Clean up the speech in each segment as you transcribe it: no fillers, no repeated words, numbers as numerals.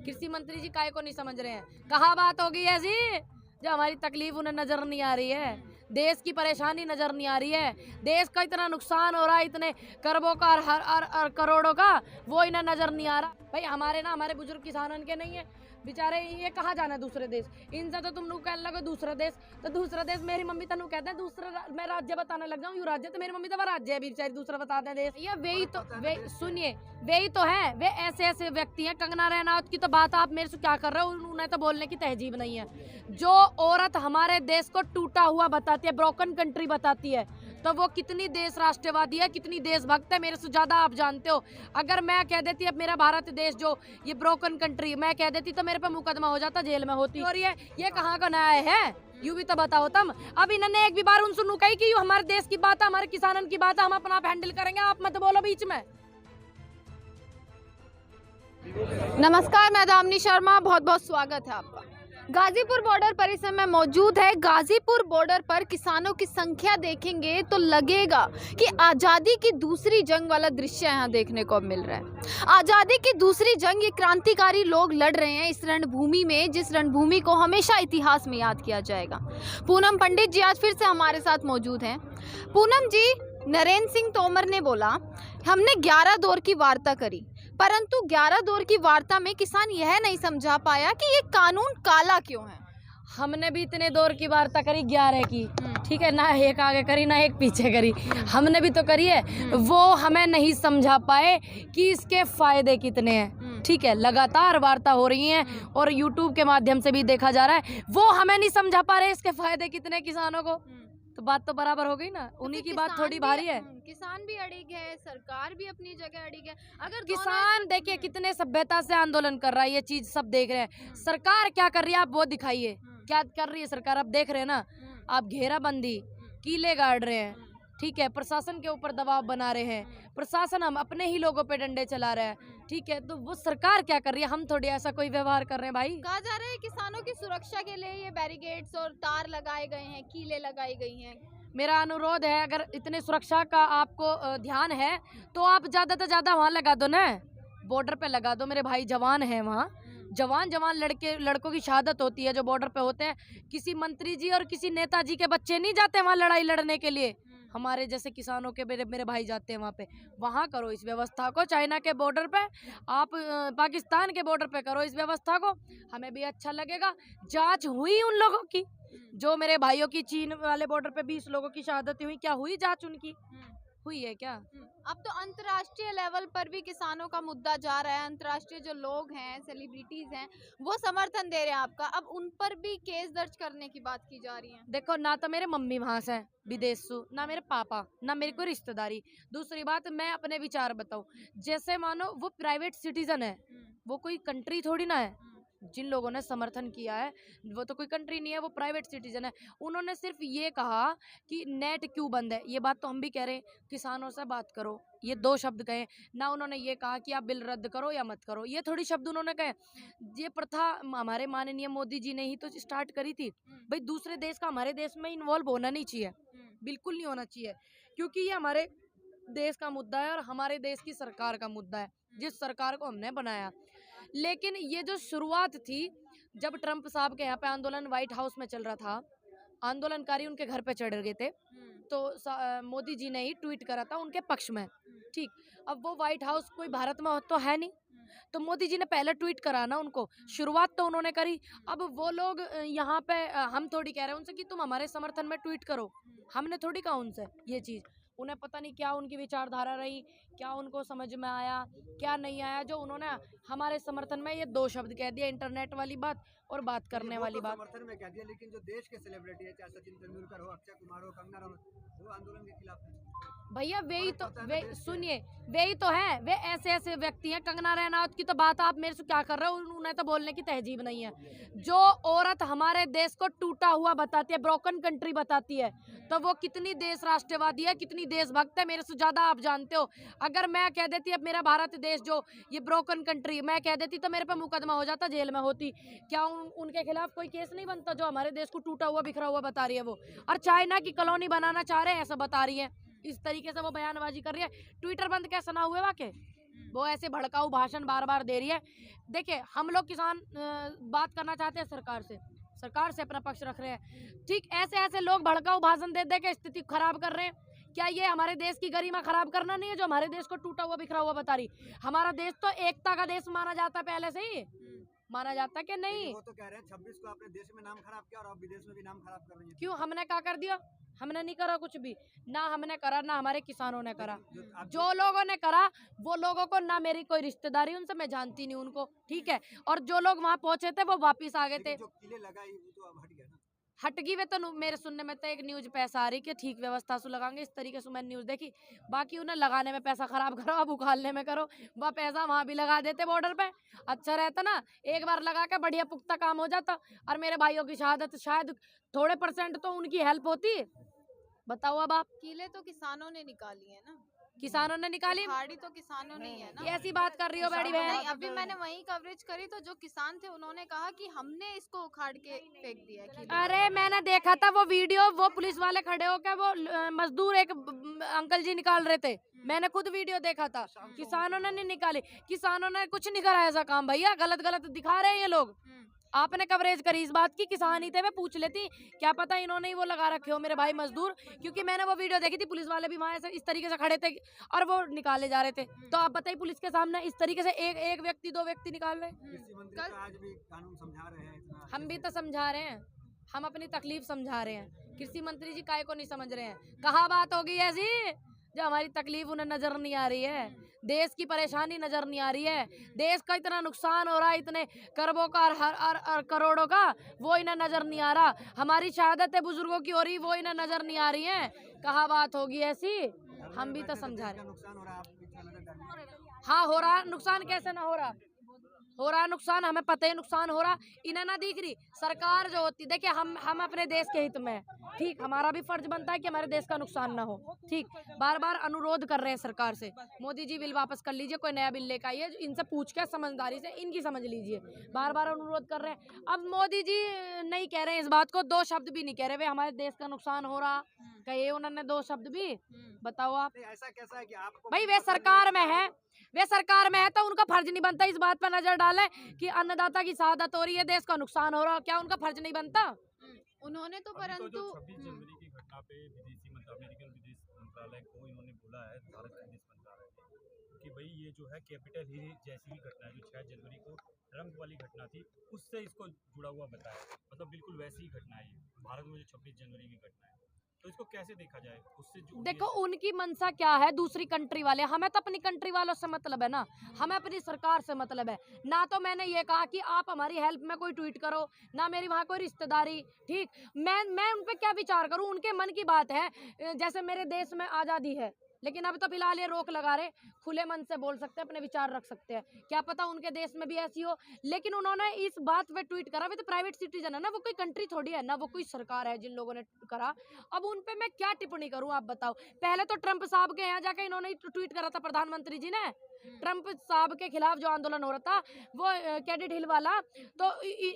कृषि मंत्री जी काहे को नहीं समझ रहे हैं? कहाँ बात होगी ऐसी जो हमारी तकलीफ उन्हें नजर नहीं आ रही है, देश की परेशानी नजर नहीं आ रही है, देश का इतना नुकसान हो रहा है, इतने खरबों का और करोड़ों का, वो इन्हें नजर नहीं आ रहा। भाई हमारे बुजुर्ग किसानों के नहीं है बेचारे, ये कहाँ जाना है दूसरे देश? इनसे तो तुम लोग कहने लगे दूसरा देश, तो दूसरा देश मेरी मम्मी तनु कहते हैं दूसरा, मैं राज्य बताने लग जाऊँ, यू राज्य, तो मेरी मम्मी तो वह राज्य है बेचारी, दूसरा बताते हैं देश। ये सुनिए, वही तो है, वे ऐसे ऐसे व्यक्ति हैं। कंगना रनौत की तो बात आप मेरे से क्या कर रहे हो? उन्हें तो बोलने की तहजीब नहीं है। जो औरत हमारे देश को टूटा हुआ बताती है, ब्रोकन कंट्री बताती है, तो वो कितनी देश राष्ट्रवादी है, कितनी देशभक्त है, मेरे से ज्यादा आप जानते हो। अगर मैं कह देती अब मेरा भारत देश जो ये ब्रोकन कंट्री मैं कह देती तो मेरे पे मुकदमा हो जाता, जेल में होती। और ये कहाँ का न्याय है? यू भी तो बताओ तुम। अब इन्होंने एक भी बार उन सुनू कही कि यू हमारे देश की बात है, हमारे किसानों की बात है, हम अपना आप हैंडल करेंगे, आप मत बोलो बीच में। नमस्कार, मैं दामिनी शर्मा, बहुत बहुत स्वागत है आपका। गाजीपुर बॉर्डर पर इस समय मौजूद है। गाजीपुर बॉर्डर पर किसानों की संख्या देखेंगे तो लगेगा कि आज़ादी की दूसरी जंग वाला दृश्य यहाँ देखने को मिल रहा है। आज़ादी की दूसरी जंग ये क्रांतिकारी लोग लड़ रहे हैं इस रणभूमि में, जिस रणभूमि को हमेशा इतिहास में याद किया जाएगा। पूनम पंडित जी आज फिर से हमारे साथ मौजूद हैं। पूनम जी, नरेंद्र सिंह तोमर ने बोला हमने 11 दौर की वार्ता करी, परंतु 11 दौर की वार्ता में किसान यह नहीं समझा पाया कि ये कानून काला क्यों है। हमने भी इतने दौर की वार्ता करी 11 की, ठीक है ना, एक आगे करी ना एक पीछे करी, हमने भी तो करी है। वो हमें नहीं समझा पाए कि इसके फायदे कितने हैं। ठीक है, लगातार वार्ता हो रही है और यूट्यूब के माध्यम से भी देखा जा रहा है, वो हमें नहीं समझा पा रहे इसके फायदे कितने किसानों को। तो बात तो बराबर हो गई ना, उन्हीं की बात थोड़ी भारी है। किसान भी अड़िग है, सरकार भी अपनी जगह अड़िग है। अगर किसान देखिए कितने सभ्यता से आंदोलन कर रहा है, ये चीज सब देख रहे हैं। सरकार क्या कर रही है आप वो दिखाइए, क्या कर रही है सरकार? आप देख रहे हैं ना, आप घेराबंदी, कीले गाड़ रहे हैं, ठीक है, प्रशासन के ऊपर दबाव बना रहे हैं, प्रशासन हम अपने ही लोगों पे डंडे चला रहे हैं, ठीक है। तो वो सरकार क्या कर रही है? हम थोड़ी ऐसा कोई व्यवहार कर रहे हैं भाई। कहा जा रहा है किसानों की सुरक्षा के लिए ये बैरिकेड्स और तार लगाए गए हैं, कीले लगाई गई हैं। मेरा अनुरोध है, अगर इतने सुरक्षा का आपको ध्यान है तो आप ज्यादा से ज्यादा वहाँ लगा दो ना, बॉर्डर पे लगा दो। मेरे भाई जवान हैं वहाँ, जवान लड़कों की शहादत होती है जो बॉर्डर पे होते हैं। किसी मंत्री जी और किसी नेताजी के बच्चे नहीं जाते वहाँ लड़ाई लड़ने के लिए, हमारे जैसे किसानों के मेरे भाई जाते हैं वहाँ पे। वहाँ करो इस व्यवस्था को, चाइना के बॉर्डर पे, आप पाकिस्तान के बॉर्डर पे करो इस व्यवस्था को, हमें भी अच्छा लगेगा। जांच हुई उन लोगों की, जो मेरे भाइयों की चीन वाले बॉर्डर पे 20 लोगों की शहादत हुई, क्या हुई जांच उनकी? हुई है क्या? अब तो अंतर्राष्ट्रीय लेवल पर भी किसानों का मुद्दा जा रहा है। अंतर्राष्ट्रीय जो लोग हैं, सेलिब्रिटीज हैं, वो समर्थन दे रहे हैं आपका। अब उन पर भी केस दर्ज करने की बात की जा रही है। देखो, ना तो मेरे मम्मी वहां से विदेश से, ना मेरे पापा, ना मेरे को रिश्तेदारी। दूसरी बात, मैं अपने विचार बताऊं, जैसे मानो वो प्राइवेट सिटीजन है, वो कोई कंट्री थोड़ी ना है। जिन लोगों ने समर्थन किया है वो तो कोई कंट्री नहीं है, वो प्राइवेट सिटीजन है। उन्होंने सिर्फ ये कहा कि नेट क्यों बंद है, ये बात तो हम भी कह रहे हैं, किसानों से बात करो, ये 2 शब्द कहे ना। उन्होंने ये कहा कि आप बिल रद्द करो या मत करो, ये थोड़ी शब्द उन्होंने कहे। ये प्रथा हमारे माननीय मोदी जी ने ही तो स्टार्ट करी थी। भाई दूसरे देश का हमारे देश में इन्वॉल्व होना नहीं चाहिए, बिल्कुल नहीं होना चाहिए, क्योंकि ये हमारे देश का मुद्दा है और हमारे देश की सरकार का मुद्दा है, जिस सरकार को हमने बनाया। लेकिन ये जो शुरुआत थी, जब ट्रम्प साहब के यहाँ पे आंदोलन व्हाइट हाउस में चल रहा था, आंदोलनकारी उनके घर पे चढ़ गए थे, तो मोदी जी ने ही ट्वीट करा था उनके पक्ष में, ठीक। अब वो व्हाइट हाउस कोई भारत में तो है नहीं, तो मोदी जी ने पहले ट्वीट करा ना उनको, शुरुआत तो उन्होंने करी। अब वो लोग यहाँ पे हम थोड़ी कह रहे हैं उनसे कि तुम हमारे समर्थन में ट्वीट करो, हमने थोड़ी कहा उनसे ये चीज़। उन्हें पता नहीं क्या उनकी विचारधारा रही, क्या उनको समझ में आया, क्या नहीं आया, जो उन्होंने हमारे समर्थन में ये 2 शब्द कह दिया, इंटरनेट वाली बात और बात करने वाली बात। समर्थन में कह दिया, लेकिन जो देश के सेलिब्रिटी है, चाहे सचिन तेंदुलकर हो, अक्षय कुमार हो, कंगना रनौत, वो आंदोलन के खिलाफ है। भैया सुनिए, वही तो है, वे ऐसे ऐसे व्यक्ति हैं। कंगना रनौत की तो बात आप मेरे से क्या कर रहे हो? उन्हें तो बोलने की तहजीब नहीं है। जो औरत हमारे देश को टूटा हुआ बताती है, ब्रोकन कंट्री बताती है, तो वो कितनी देश राष्ट्रवादी है, कितनी देशभक्त है, मेरे से ज्यादा आप जानते हो। अगर मैं कह देती अब मेरा भारत देश जो ये ब्रोकन कंट्री मैं कह देती तो मेरे पे मुकदमा हो जाता, जेल में होती। क्या उनके खिलाफ कोई केस नहीं बनता जो हमारे देश को टूटा हुआ बिखरा हुआ बता रही है वो? और चाइना की कॉलोनी बनाना चाह रहे हैं ऐसा बता रही है, इस तरीके से वो बयानबाजी कर रही है। ट्विटर बंद कैसे ना हुए वाकई? वो ऐसे भड़काऊ भाषण बार बार दे रही है। देखिए हम लोग किसान बात करना चाहते हैं सरकार से अपना पक्ष रख रहे हैं। ठीक ऐसे ऐसे लोग भड़काऊ भाषण दे दे के स्थिति खराब कर रहे हैं। क्या ये हमारे देश की गरिमा खराब करना नहीं है जो हमारे देश को टूटा हुआ बिखरा हुआ बता रही? हमारा देश तो एकता का देश माना जाता है, पहले से ही माना जाता है कि नहीं? वो तो कह रहे हैं 26 को अपने देश में नाम खराब किया और अब विदेश में भी नाम खराब कर रही है। क्यों? हमने क्या कर दिया? हमने नहीं करा कुछ भी, ना हमने करा ना हमारे किसानों ने करा। जो लोगों ने करा वो लोगों को, ना मेरी कोई रिश्तेदारी उनसे, मैं जानती नहीं उनको, ठीक है। और जो लोग वहाँ पहुंचे थे वो वापिस आ गए थे। जो किले लगाई वो तो अब हट गया ना। हट गई वे तो मेरे सुनने में तो एक न्यूज पैसा आ रही कि ठीक व्यवस्था से लगाएंगे, इस तरीके से मैंने न्यूज देखी। बाकी उन्हें लगाने में पैसा खराब करो, अब उखाड़ने में करो। वह पैसा वहां भी लगा देते बॉर्डर पे, अच्छा रहता ना। एक बार लगा के बढ़िया पुख्ता काम हो जाता। और मेरे भाइयों की शहादत शायद थोड़े % तो उनकी हेल्प होती। बताओ अब आप। किले तो किसानों ने निकाली है ना, किसानों ने निकाली, खाड़ी तो किसानों ने ही है ना। ये ऐसी बात कर रही हो बड़ी नहीं, बहन? अभी मैंने वही कवरेज करी तो जो किसान थे उन्होंने कहा कि हमने इसको उखाड़ के फेंक दिया किले। अरे मैंने देखा था वो वीडियो, वो पुलिस वाले खड़े होकर वो मजदूर एक अंकल जी निकाल रहे थे। मैंने खुद वीडियो देखा था। किसानों ने नहीं निकाली, किसानों ने कुछ नहीं करा ऐसा काम भैया। गलत गलत दिखा रहे हैं ये लोग। आपने कवरेज करी इस बात की, किसान ही थे, वे पूछ लेती, क्या पता इन्होंने ही वो लगा रखे हो मेरे भाई मजदूर। क्योंकि मैंने वो वीडियो देखी थी, पुलिस वाले भी वहाँ ऐसे इस तरीके से खड़े थे और वो निकाले जा रहे थे। तो आप बताइए, पुलिस के सामने इस तरीके से एक व्यक्ति 2 व्यक्ति निकाल रहे हैं। कृषि मंत्री तो आज भी कानून समझा रहे हैं इतना। हम भी तो समझा रहे हैं, हम अपनी तकलीफ समझा रहे हैं। कृषि मंत्री जी काहे को नहीं समझ रहे हैं? कहाँ बात होगी ऐसी जो हमारी तकलीफ उन्हें नजर नहीं आ रही है, देश की परेशानी नजर नहीं आ रही है, देश का इतना नुकसान हो रहा है, इतने खरबों का और करोड़ों का, वो इन्हें नजर नहीं आ रहा। हमारी शहादतें बुजुर्गों की हो रही, वो इन्हें नजर नहीं आ रही है। कहाँ बात होगी ऐसी? हम भी तो समझा रहे हैं। नुकसान हो रहा है, आप पीछे नजर डालिए। हाँ हो रहा नुकसान, कैसे ना हो रहा, हो रहा नुकसान, हमें पता है नुकसान हो रहा। इन्हें ना दिख रही सरकार जो होती, देखिए हम अपने देश के हित में, ठीक, हमारा भी फर्ज बनता है कि हमारे देश का नुकसान ना हो, ठीक। बार बार अनुरोध कर रहे हैं सरकार से, मोदी जी बिल वापस कर लीजिए, कोई नया बिल लेकर आइए, इनसे पूछ के समझदारी से इनकी समझ लीजिए। बार बार अनुरोध कर रहे हैं। अब मोदी जी नहीं कह रहे हैं इस बात को, 2 शब्द भी नहीं कह रहे वे हमारे देश का नुकसान हो रहा, कहे उन्होंने 2 शब्द भी? बताओ आप। ऐसा कैसा है कि आपको भाई वे सरकार में है, वे सरकार में है तो उनका फर्ज नहीं बनता इस बात पर नजर डाले कि अन्नदाता की शहादत हो रही है, देश का नुकसान हो रहा है, क्या उनका फर्ज नहीं बनता? उन्होंने तो परंतु 26 जनवरी की घटना पे अमेरिकन विदेश मंत्रालय को इन्होंने बोला है, भारत का विदेश मंत्रालय ने, कि भाई ये जो है कैपिटल हिल जैसी ही घटना है जो 6 जनवरी को रंग वाली घटना थी, उससे इसको जुड़ा हुआ बताया। मतलब बिल्कुल वैसी ही घटना है ये भारत में जो 26 जनवरी की घटना है। तो इसको कैसे देखा जाए? उससे देखो उनकी मंशा क्या है, दूसरी कंट्री वाले, हमें तो अपनी कंट्री वालों से मतलब है ना, हमें अपनी सरकार से मतलब है ना। तो मैंने ये कहा कि आप हमारी हेल्प में कोई ट्वीट करो, ना मेरी वहाँ कोई रिश्तेदारी, ठीक। मैं उन पे क्या विचार करूँ, उनके मन की बात है। जैसे मेरे देश में आज़ादी है, लेकिन अब तो फिलहाल ये रोक लगा रहे, खुले मन से बोल सकते हैं, अपने विचार रख सकते हैं, क्या पता उनके देश में भी ऐसी हो। लेकिन उन्होंने इस बात पे ट्वीट करा, वे तो प्राइवेट सिटीजन है ना, वो कोई कंट्री थोड़ी है ना, वो कोई सरकार है जिन लोगों ने करा। अब उन पे मैं क्या टिप्पणी करूं, आप बताओ। पहले तो ट्रंप साहब के यहाँ जाके इन्होंने ट्वीट करा था, प्रधानमंत्री जी ने ट्रंप साहब के खिलाफ जो आंदोलन हो रहा था वो कैडेट हिल वाला, तो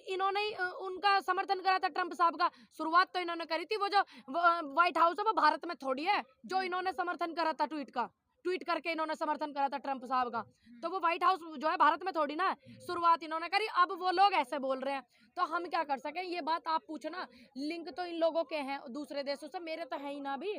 इन्होंने उनका समर्थन करा था ट्रंप साहब का। शुरुआत तो इन्होंने करी थी, वो जो व्हाइट हाउस है वो भारत में थोड़ी है जो इन्होंने समर्थन करा था ट्वीट करके इन्होंने समर्थन करा था ट्रंप साहब का। तो वो व्हाइट हाउस जो है भारत में थोड़ी ना, शुरुआत इन्होंने करी, अब वो लोग ऐसे बोल रहे हैं, तो हम क्या कर सके? ये बात आप पूछना, लिंक तो इन लोगों के हैं दूसरे देशों से, मेरे तो है ही ना भी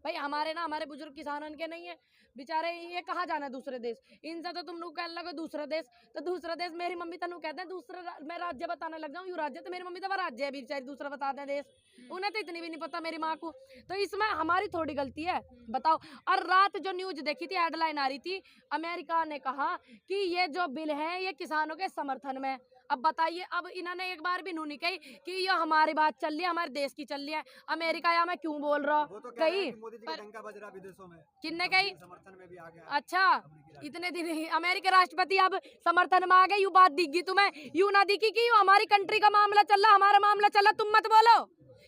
भाई। हमारे बुजुर्ग किसानन के नहीं है बेचारे, ये कहाँ जाना है दूसरे देश? इनसे तो तुम लोग कहने लगे दूसरा देश, तो दूसरा देश मेरी मम्मी तनु कहते हैं दूसरा, मैं राज्य बताने लग जाऊँ यू राज्य, तो मेरी मम्मी तो वह राज्य है बेचारी, दूसरा बताते हैं देश, उन्हें तो इतनी भी नहीं पता मेरी माँ को। तो इसमें हमारी थोड़ी गलती है, बताओ। और रात जो न्यूज देखी थी, हेडलाइन आ रही थी, अमेरिका ने कहा कि ये जो बिल है ये किसानों के समर्थन में। अब बताइए, अब इन्होंने एक बार भी नहीं कही कि ये हमारी बात चल रही है, हमारे देश की चल रही है। अमेरिका या मैं क्यों बोल रहा वो तो कही, मोदी जी का डंका बज रहा विदेशों में, किन्ने कही? समर्थन में भी आ गया। अच्छा, इतने दिन अमेरिका राष्ट्रपति अब समर्थन में आ गए, यू बात दिखी तुम्हें? यू ना दिखी कि हमारी कंट्री का मामला चल रहा, हमारा मामला चल रहा, तुम मत बोलो,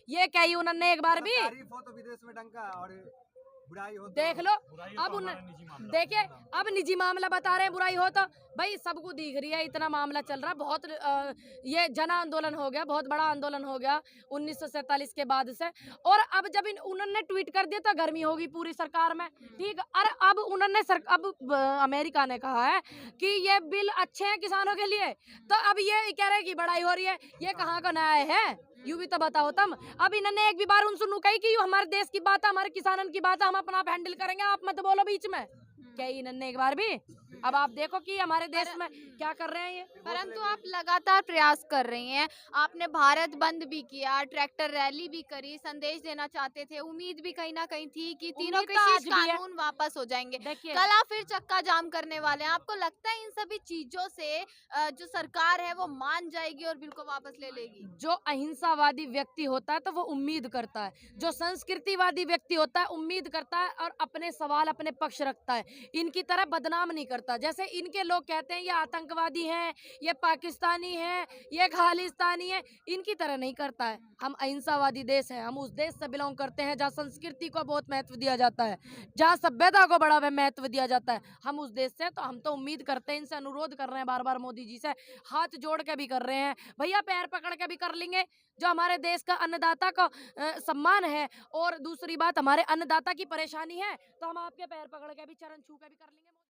ये कही उन्होंने एक बार भी। तारीफ हो तो विदेश में डंका और बुराई हो तो देख लो। बुराई अब तो उन हमारा निजी मामला देखिए, अब निजी मामला बता रहे हैं बुराई हो तो भाई सबको दिख रही है, इतना मामला चल रहा है बहुत। ये जन आंदोलन हो गया, बहुत बड़ा आंदोलन हो गया 1947 के बाद से। और अब जब उन्होंने ट्वीट कर दिया तो गर्मी होगी पूरी सरकार में, ठीक। और अब उन्होंने अमेरिका ने कहा है कि ये बिल अच्छे हैं किसानों के लिए, तो अब ये कह रहे हैं कि बड़ाई हो रही है। ये कहाँ का न्याय है, यू भी तो बताओ तुम। अब इन्होंने एक भी बार उनसे नुकाई कि हमारे देश की बात है, हमारे किसानों की बात है, हम अपना आप हैंडल करेंगे, आप मत बोलो बीच में। क्या इन्होंने एक बार भी? अब आप देखो कि हमारे देश में क्या कर रहे हैं ये। परंतु आप लगातार प्रयास कर रही हैं, आपने भारत बंद भी किया, ट्रैक्टर रैली भी करी, संदेश देना चाहते थे, उम्मीद भी कहीं ना कहीं थी कि तीनों उम्मीद तो कृषि आज भी है। कानून वापस हो जाएंगे। देखिए, कल आप फिर चक्का जाम करने वाले हैं। आपको लगता है इन सभी चीजों से जो सरकार है वो मान जाएगी और बिल को वापस ले लेगी? जो अहिंसावादी व्यक्ति होता है तो वो उम्मीद करता है, जो संस्कृतिवादी व्यक्ति होता है उम्मीद करता है और अपने सवाल अपने पक्ष रखता है, इनकी तरह बदनाम नहीं करता। जैसे इनके लोग कहते हैं ये आतंकवादी हैं, ये पाकिस्तानी हैं, ये खालिस्तानी है, इनकी तरह नहीं करता है। हम अहिंसावादी देश है, हम उस देश से बिलोंग करते हैं जहाँ संस्कृति को बहुत महत्व दिया जाता है, जहाँ सभ्यता को बड़ा महत्व दिया जाता है। हम उस देश से, तो हम तो उम्मीद करते हैं, इनसे अनुरोध कर रहे हैं बार बार मोदी जी से, हाथ जोड़ के भी कर रहे हैं भैया, पैर पकड़ के भी कर लेंगे। जो हमारे देश का अन्नदाता का सम्मान है और दूसरी बात हमारे अन्नदाता की परेशानी है, तो हम आपके पैर पकड़ के भी, चरण छू के भी कर लेंगे।